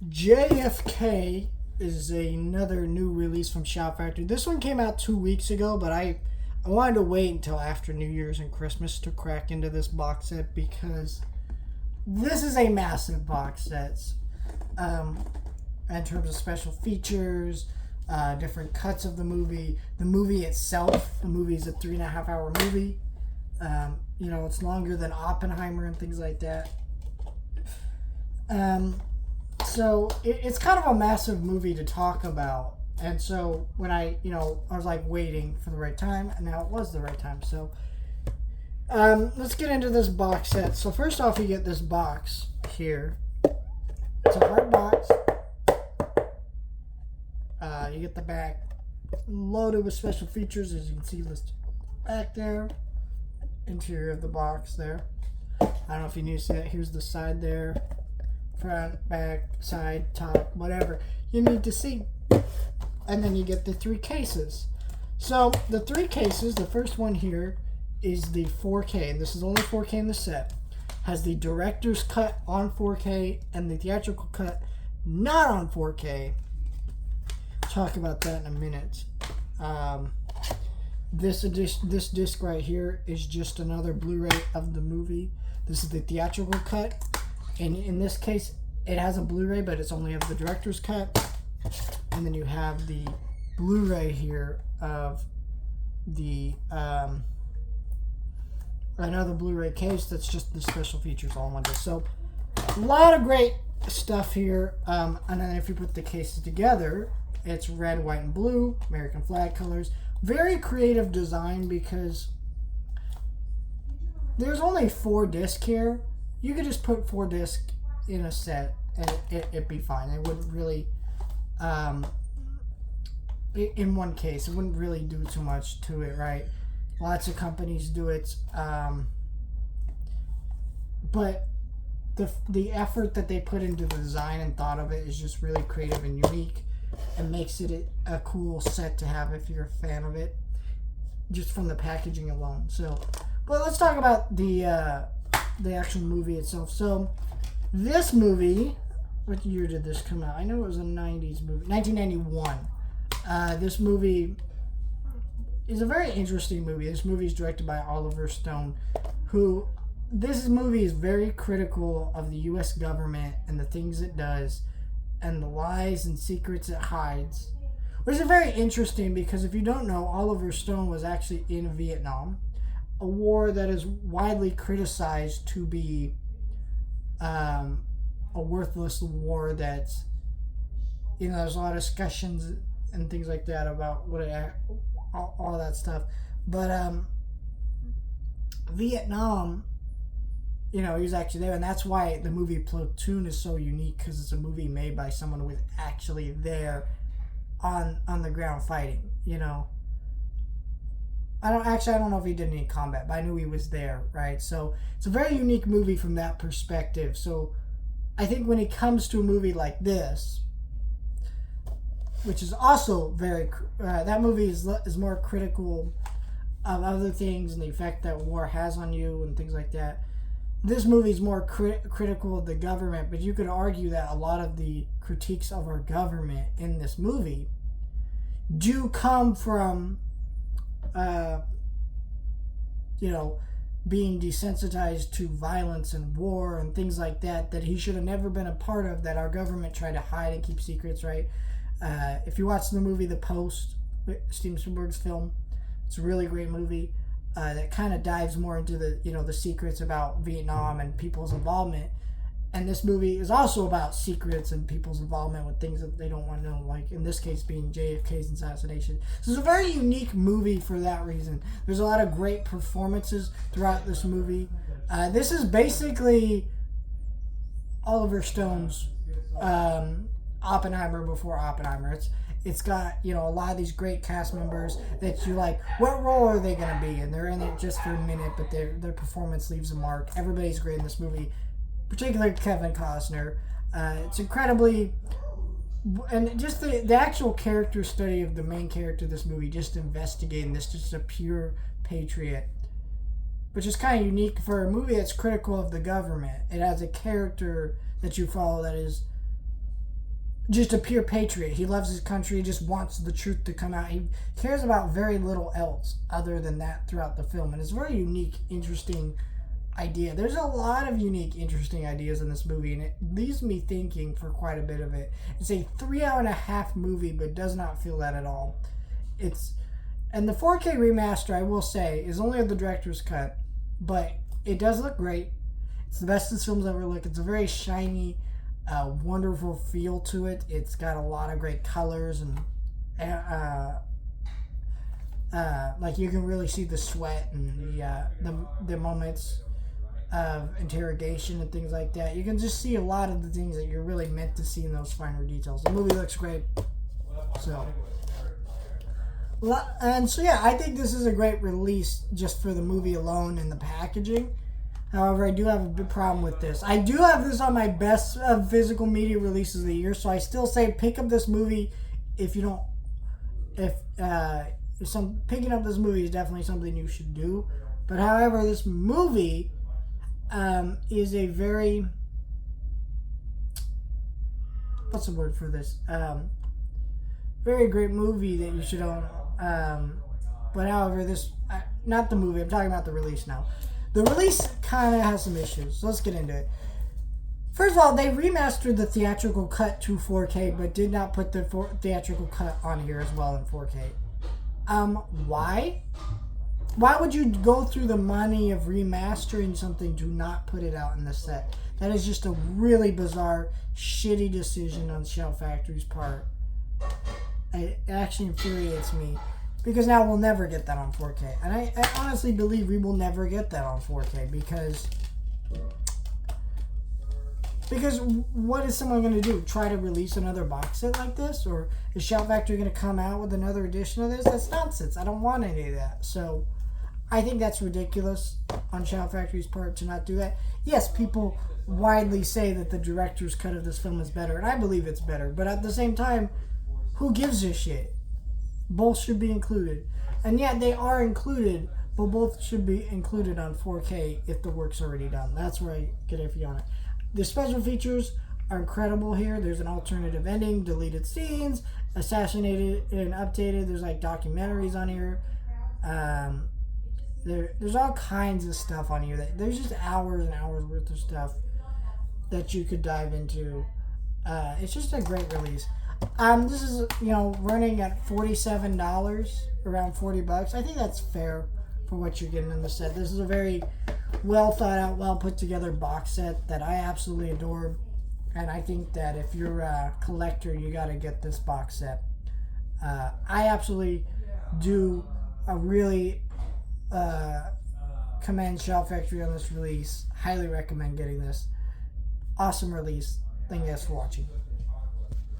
JFK is another new release from Shout Factory. This one came out 2 weeks ago, but I wanted to wait until after New Year's and Christmas to crack into this box set because this is a massive box set. Um, in terms of special features, different cuts of the movie itself. The movie is a 3.5 hour movie. It's longer than Oppenheimer and things like that. So it's kind of a massive movie to talk about. And so when I was like waiting for the right time, and now it was the right time. So let's get into this box set. So first off, you get this box here. It's a hard box. You get the back loaded with special features, as you can see listed back there. Interior of the box there. I don't know if you need to see that. Here's the side there. Front, back, side, top, whatever you need to see. And then you get the three cases. So the three cases, the first one here is the 4K, and this is only 4K in the set. Has the director's cut on 4K and the theatrical cut not on 4K. Talk about that in a minute. This disc right here is just another Blu-ray of the movie. This is the theatrical cut, and in this case, it has a Blu-ray, but it's only of the director's cut. And then you have the Blu-ray here of the another Blu-ray case that's just the special features all in one disc. So a lot of great stuff here. And then if you put the cases together, it's red, white, and blue, American flag colors. Very creative design because there's only 4 discs here. You could just put 4 discs in a set and it'd be fine. It wouldn't really, in one case, it wouldn't really do too much to it, right? Lots of companies do it. But the effort that they put into the design and thought of it is just really creative and unique. And makes it a cool set to have if you're a fan of it, just from the packaging alone. So, but let's talk about the actual movie itself. So, this movie, what year did this come out? I know it was a 90s movie, 1991. This movie is a very interesting movie. This movie is directed by Oliver Stone, who, this movie is very critical of the U.S. government and the things it does, and the lies and secrets it hides. Which is very interesting because if you don't know, Oliver Stone was actually in Vietnam, a war that is widely criticized to be a worthless war that, there's a lot of discussions and things like that about what all that stuff. But Vietnam, he was actually there, and that's why the movie Platoon is so unique, because it's a movie made by someone who was actually there on the ground fighting. I don't know if he did any combat, but I knew he was there, right? So it's a very unique movie from that perspective. So I think when it comes to a movie like this, which is also very that movie is more critical of other things and the effect that war has on you and things like that. This movie is more critical of the government, but you could argue that a lot of the critiques of our government in this movie do come from, being desensitized to violence and war and things like that he should have never been a part of, that our government tried to hide and keep secrets, right? If you watch the movie The Post, Steven Spielberg's film, it's a really great movie. That kind of dives more into the secrets about Vietnam and people's involvement. And this movie is also about secrets and people's involvement with things that they don't want to know, like in this case being JFK's assassination. So it's a very unique movie for that reason. There's a lot of great performances throughout this movie. This is basically Oliver Stone's Oppenheimer before Oppenheimer. It's got, a lot of these great cast members that you're like, what role are they going to be? And they're in it just for a minute, but their performance leaves a mark. Everybody's great in this movie, particularly Kevin Costner. It's incredibly... And just the actual character study of the main character of this movie, just investigating this, just a pure patriot, which is kind of unique for a movie that's critical of the government. It has a character that you follow that is just a pure patriot. He loves his country. He just wants the truth to come out. He cares about very little else other than that throughout the film. And it's a very unique, interesting idea. There's a lot of unique, interesting ideas in this movie, and it leaves me thinking for quite a bit of it. It's a 3.5-hour movie, but does not feel that at all. And the 4K remaster, I will say, is only of the director's cut, but it does look great. It's the best this film's ever looked. It's a very shiny, wonderful feel to it. It's got a lot of great colors and like you can really see the sweat and the moments of interrogation and things like that. You can just see a lot of the things that you're really meant to see in those finer details. The movie looks great. So yeah, I think this is a great release just for the movie alone and the packaging. However, I do have a big problem with this. I do have this on my best physical media releases of the year, so I still say pick up this movie if you don't. Picking up this movie is definitely something you should do. But however, this movie is a very, what's the word for this? Very great movie that you should own. But however, not the movie. I'm talking about the release now. The release kind of has some issues, so let's get into it. First of all, they remastered the theatrical cut to 4K, but did not put the theatrical cut on here as well in 4K. Why? Why would you go through the money of remastering something to not put it out in the set? That is just a really bizarre, shitty decision on Shout Factory's part. It actually infuriates me. Because now we'll never get that on 4K. And I honestly believe we will never get that on 4K because what is someone going to do? Try to release another box set like this? Or is Shout Factory going to come out with another edition of this? That's nonsense. I don't want any of that. So I think that's ridiculous on Shout Factory's part to not do that. Yes, people widely say that the director's cut of this film is better, and I believe it's better. But at the same time, who gives a shit? Both should be included. And yet they are included, but both should be included on 4K if the work's already done. That's where I get iffy on it. The special features are incredible here. There's an alternative ending, deleted scenes, assassinated and updated. There's like documentaries on here. There's all kinds of stuff on here. There's just hours and hours worth of stuff that you could dive into. It's just a great release. This is, running at $47, around $40. I think that's fair for what you're getting in the set. This is a very well thought out, well put together box set that I absolutely adore. And I think that if you're a collector, you got to get this box set. I absolutely do really commend Shout Factory on this release. Highly recommend getting this. Awesome release. Thank you guys for watching.